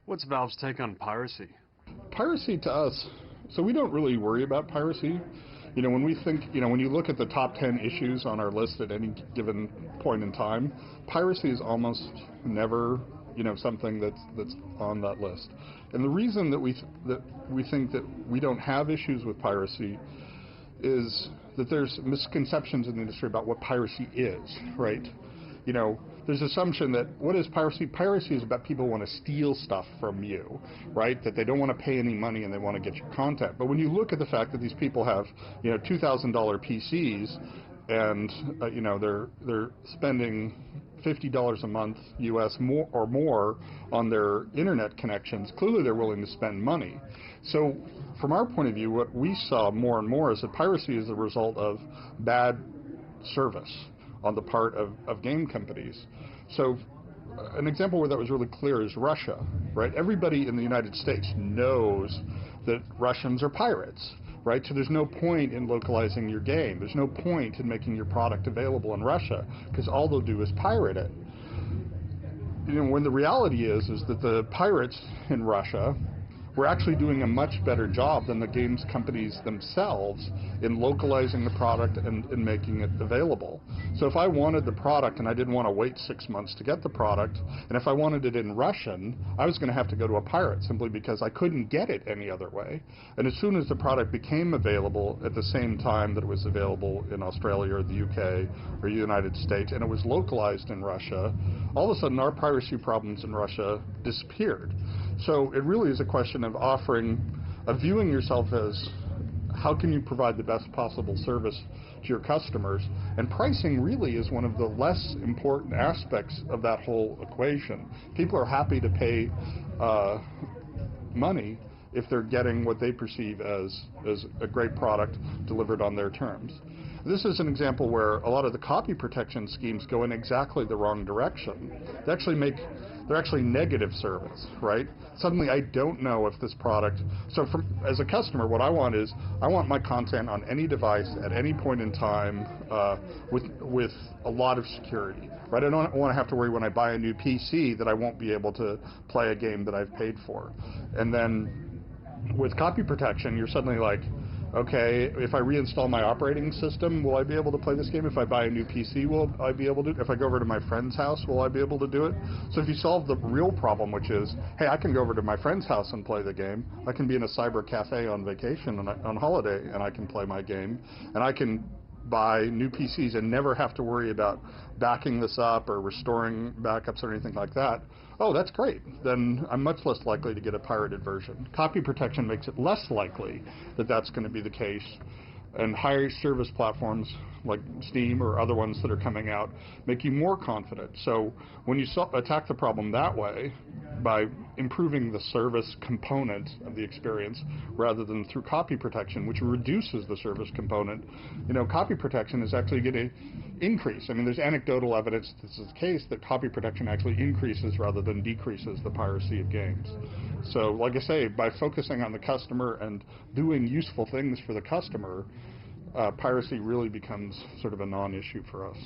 What's Valve's take on piracy? Piracy to us, so we don't really worry about piracy. When we think, when you look at the top 10 issues on our list at any given point in time, piracy is almost never, something that's on that list. And the reason that we think that we don't have issues with piracy is that there's misconceptions in the industry about what piracy is, right? There's assumption that what is piracy? Piracy is about people want to steal stuff from you, right? That they don't want to pay any money and they want to get your content. But when you look at the fact that these people have, $2,000 PCs and, they're spending $50 a month US more on their internet connections, clearly they're willing to spend money. So from our point of view, what we saw more and more is that piracy is the result of bad service on the part of game companies. So an example where that was really clear is Russia, right? Everybody in the United States knows that Russians are pirates, right? So there's no point in localizing your game. There's no point in making your product available in Russia because all they'll do is pirate it. When the reality is that the pirates in Russia were actually doing a much better job than the games companies themselves in localizing the product and making it available. So if I wanted the product and I didn't want to wait 6 months to get the product, and if I wanted it in Russian, I was going to have to go to a pirate simply because I couldn't get it any other way. And as soon as the product became available at the same time that it was available in Australia or the UK or the United States, and it was localized in Russia, all of a sudden our piracy problems in Russia disappeared. So it really is a question of viewing yourself as how can you provide the best possible service to your customers, and pricing really is one of the less important aspects of that whole equation. People are happy to pay money if they're getting what they perceive as a great product delivered on their terms. This is an example where a lot of the copy protection schemes go in exactly the wrong direction. They're actually negative service, right? Suddenly I don't know if this product, as a customer, what I want is, I want my content on any device at any point in time with a lot of security, right? I don't want to have to worry when I buy a new PC that I won't be able to play a game that I've paid for. And then with copy protection, you're suddenly like, okay, if I reinstall my operating system, will I be able to play this game? If I buy a new PC, will I be able to? If I go over to my friend's house, will I be able to do it? So if you solve the real problem, which is, hey, I can go over to my friend's house and play the game. I can be in a cyber cafe on vacation on holiday, and I can play my game. And I can buy new PCs and never have to worry about backing this up or restoring backups or anything like that. Oh, that's great. Then I'm much less likely to get a pirated version. Copy protection makes it less likely that that's going to be the case. And higher service platforms like Steam or other ones that are coming out make you more confident. So when you attack the problem that way, by improving the service component of the experience rather than through copy protection, which reduces the service component, copy protection is actually going to increase. I mean, there's anecdotal evidence that this is the case, that copy protection actually increases rather than decreases the piracy of games. So, like I say, by focusing on the customer and doing useful things for the customer, piracy really becomes sort of a non-issue for us.